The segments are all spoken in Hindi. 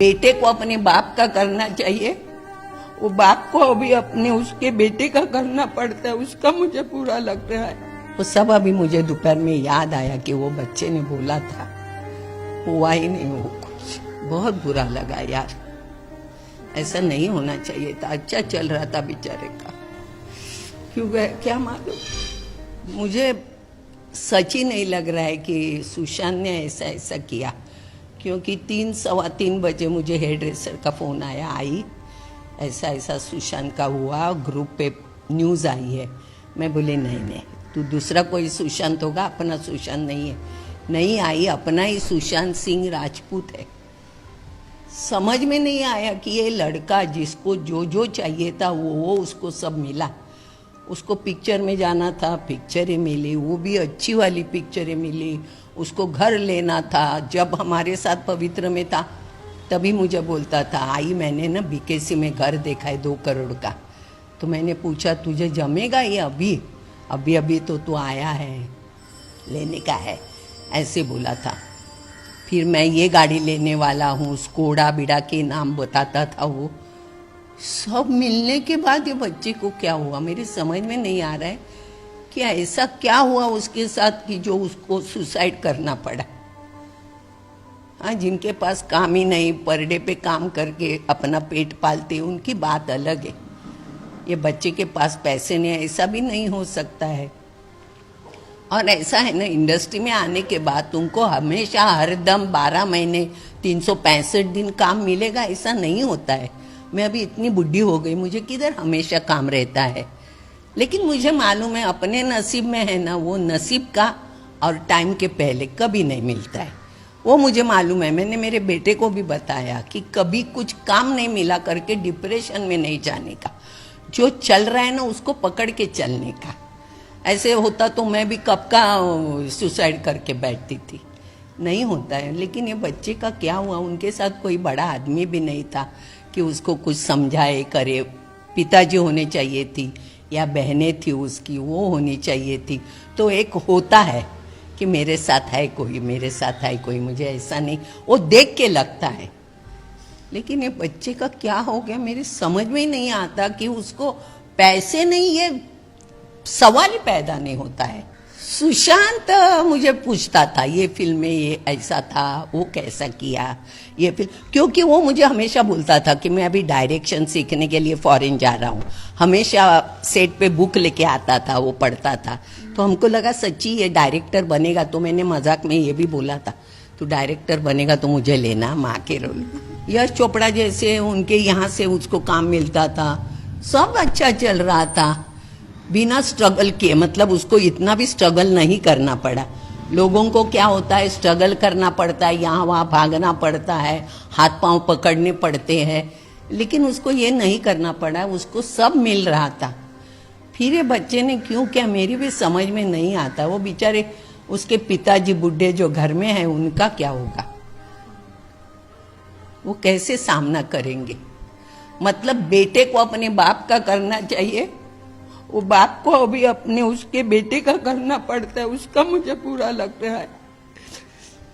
बेटे को अपने बाप का करना चाहिए, वो बाप को अभी अपने उसके बेटे का करना पड़ता है, उसका मुझे बुरा लग रहा है। वो सब अभी मुझे दोपहर में याद आया कि वो बच्चे ने बोला था, हुआ ही नहीं वो कुछ। बहुत बुरा लगा यार, ऐसा नहीं होना चाहिए था। अच्छा चल रहा था बेचारे का, क्यों गए क्या मालूम। मुझे सच ही नहीं लग रहा है कि सुशांत ने ऐसा किया, क्योंकि 3-3:15 बजे मुझे हेयर ड्रेसर का फ़ोन आया, आई ऐसा सुशांत का हुआ, ग्रुप पे न्यूज़ आई है। मैं बोले नहीं तू दूसरा कोई सुशांत होगा, अपना सुशांत नहीं है। नहीं आई, अपना ही सुशांत सिंह राजपूत है। समझ में नहीं आया कि ये लड़का जिसको जो चाहिए था वो उसको सब मिला। उसको पिक्चर में जाना था, पिक्चरें मिली, वो भी अच्छी वाली पिक्चरें मिली। उसको घर लेना था, जब हमारे साथ पवित्र में था तभी मुझे बोलता था, आई मैंने ना बीकेसी में घर देखा है 2 करोड़ का। तो मैंने पूछा तुझे जमेगा ये अभी तो तू आया है, लेने का है, ऐसे बोला था। फिर मैं ये गाड़ी लेने वाला हूँ, स्कोडा बिड़ा के नाम बताता था। वो सब मिलने के बाद ये बच्चे को क्या हुआ, मेरे समझ में नहीं आ रहा है कि ऐसा क्या हुआ उसके साथ कि जो उसको सुसाइड करना पड़ा। हाँ, जिनके पास काम ही नहीं, पर डे पे काम करके अपना पेट पालते, उनकी बात अलग है। ये बच्चे के पास पैसे नहीं, ऐसा भी नहीं हो सकता है। और ऐसा है ना, इंडस्ट्री में आने के बाद तुमको हमेशा हरदम 12 महीने 365 दिन काम मिलेगा, ऐसा नहीं होता है। मैं अभी इतनी बुढ़ी हो गई, मुझे किधर हमेशा काम रहता है। लेकिन मुझे मालूम है अपने नसीब में है ना, वो नसीब का और टाइम के पहले कभी नहीं मिलता है। वो मुझे मालूम है। मैंने मेरे बेटे को भी बताया कि कभी कुछ काम नहीं मिला करके डिप्रेशन में नहीं जाने का, जो चल रहा है ना उसको पकड़ के चलने का। ऐसे होता तो मैं भी कब का सुसाइड करके बैठती थी। नहीं होता है। लेकिन ये बच्चे का क्या हुआ, उनके साथ कोई बड़ा आदमी भी नहीं था कि उसको कुछ समझाए करे। पिताजी होने चाहिए थी या बहनें थी उसकी, वो होनी चाहिए थी। तो एक होता है कि मेरे साथ है कोई, मेरे साथ है कोई, मुझे ऐसा नहीं, वो देख के लगता है। लेकिन ये बच्चे का क्या हो गया, मेरे समझ में ही नहीं आता कि उसको पैसे नहीं, ये सवाल ही पैदा नहीं होता है। सुशांत मुझे पूछता था ये फिल्म में ये ऐसा था, वो कैसा किया ये फिल्म, क्योंकि वो मुझे हमेशा बोलता था कि मैं अभी डायरेक्शन सीखने के लिए फॉरेन जा रहा हूँ। हमेशा सेट पे बुक लेके आता था, वो पढ़ता था। तो हमको लगा सच्ची ये डायरेक्टर बनेगा। तो मैंने मजाक में ये भी बोला था, तू डायरेक्टर बनेगा तो मुझे लेना माँ के रोल। यश चोपड़ा जैसे उनके यहाँ से उसको काम मिलता था, सब अच्छा चल रहा था बिना स्ट्रगल किए। मतलब उसको इतना भी स्ट्रगल नहीं करना पड़ा। लोगों को क्या होता है, स्ट्रगल करना पड़ता है, यहाँ वहाँ भागना पड़ता है, हाथ पांव पकड़ने पड़ते हैं। लेकिन उसको ये नहीं करना पड़ा, उसको सब मिल रहा था। फिर ये बच्चे ने क्यों क्या, मेरी भी समझ में नहीं आता। वो बेचारे उसके पिताजी बूढ़े जो घर में है, उनका क्या होगा, वो कैसे सामना करेंगे। मतलब बेटे को अपने बाप का करना चाहिए, वो बाप को अभी अपने उसके बेटे का करना पड़ता है, उसका मुझे बुरा लग रहा है।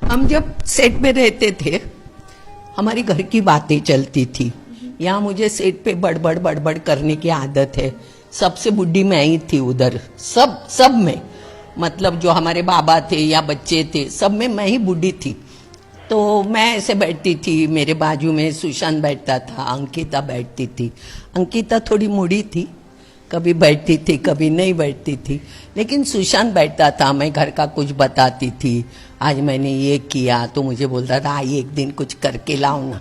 हम जब सेट पे रहते थे, हमारी घर की बातें चलती थी। यहाँ मुझे सेट पे बड़बड़ करने की आदत है। सबसे बुढ़ी मैं ही थी उधर, सब में, मतलब जो हमारे बाबा थे या बच्चे थे, सब में मैं ही बुढ़ी थी। तो मैं ऐसे बैठती थी, मेरे बाजू में सुशांत बैठता था, अंकिता बैठती थी। अंकिता थोड़ी मुड़ी थी, कभी बैठती थी कभी नहीं बैठती थी, लेकिन सुशांत बैठता था। मैं घर का कुछ बताती थी, आज मैंने ये किया, तो मुझे बोलता था आई एक दिन कुछ करके लाओ ना,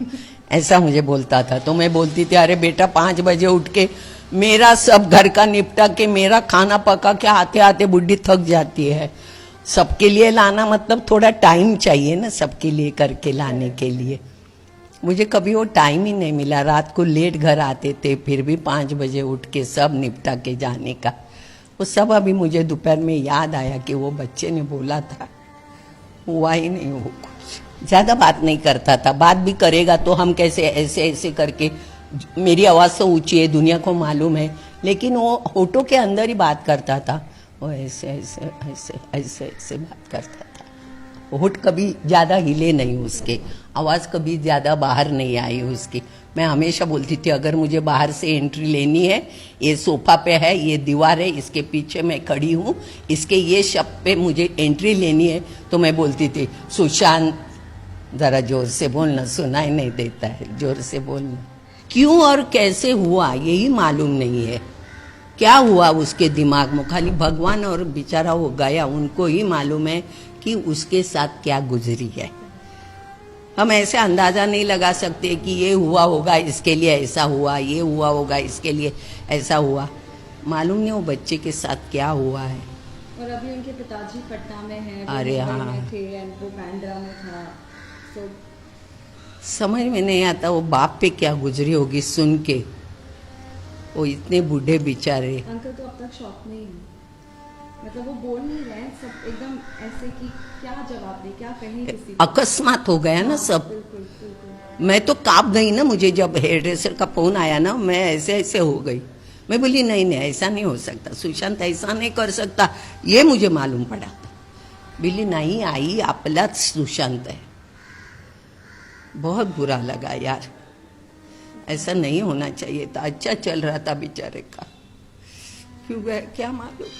ऐसा मुझे बोलता था। तो मैं बोलती थी अरे बेटा 5 बजे उठ के मेरा सब घर का निपटा के मेरा खाना पका के आते आते बुढ़ी थक जाती है। सबके लिए लाना मतलब थोड़ा टाइम चाहिए ना, सबके लिए करके लाने के लिए। मुझे कभी वो टाइम ही नहीं मिला। रात को लेट घर आते थे, फिर भी 5 बजे उठ के सब निपटा के जाने का। वो सब अभी मुझे दोपहर में याद आया कि वो बच्चे ने बोला था, हुआ ही नहीं वो कुछ। ज्यादा बात नहीं करता था, बात भी करेगा तो हम कैसे ऐसे करके, मेरी आवाज तो ऊंची है, दुनिया को मालूम है, लेकिन वो होठों के अंदर ही बात करता था। वो ऐसे बात करता था। होठ कभी ज्यादा हिले नहीं उसके, आवाज कभी ज्यादा बाहर नहीं आई उसकी। मैं हमेशा बोलती थी अगर मुझे बाहर से एंट्री लेनी है, ये सोफा पे है, ये दीवार है, इसके पीछे मैं खड़ी हूँ, इसके ये शब्द पे मुझे एंट्री लेनी है, तो मैं बोलती थी सुशांत जरा जोर से बोलना, सुनाई नहीं देता है, जोर से बोलना। क्यों और कैसे हुआ यही मालूम नहीं है, क्या हुआ उसके दिमाग में, खाली भगवान और बेचारा वो गया, उनको ही मालूम है कि उसके साथ क्या गुजरी है। हम ऐसे अंदाजा नहीं लगा सकते कि ये हुआ होगा इसके लिए ऐसा हुआ, ये हुआ होगा इसके लिए ऐसा हुआ, मालूम नहीं वो बच्चे के साथ क्या हुआ है। और अभी उनके पिताजी पटना में हैं, अरे हाँ, में थे, वो बांद्रा में था, तो समझ में नहीं आता वो बाप पे क्या गुजरी होगी सुन के, वो इतने बूढ़े बेचारे। अंकल तो अब तक शॉक में ही हैं, मतलब वो बोल नहीं रहे हैं, सब एकदम ऐसे कि क्या जवाब दे, क्या कहें किसी को। अकस्मात हो गया ना सब। बिल्कुल बिल्कुल। मैं तो कांप गई ना, मुझे जब हेयर ड्रेसर का फोन आया ना, मैं ऐसे ऐसे हो गई। मैं बोली नहीं नहीं ऐसा नहीं हो सकता, सुशांत ऐसा नहीं कर सकता, ये मुझे मालूम पड़ा। बोली नहीं आई आपलाच सुशांत है। बहुत बुरा लगा यार, ऐसा नहीं होना चाहिए था, अच्छा चल रहा था बेचारे का, क्यों गया क्या मालूम।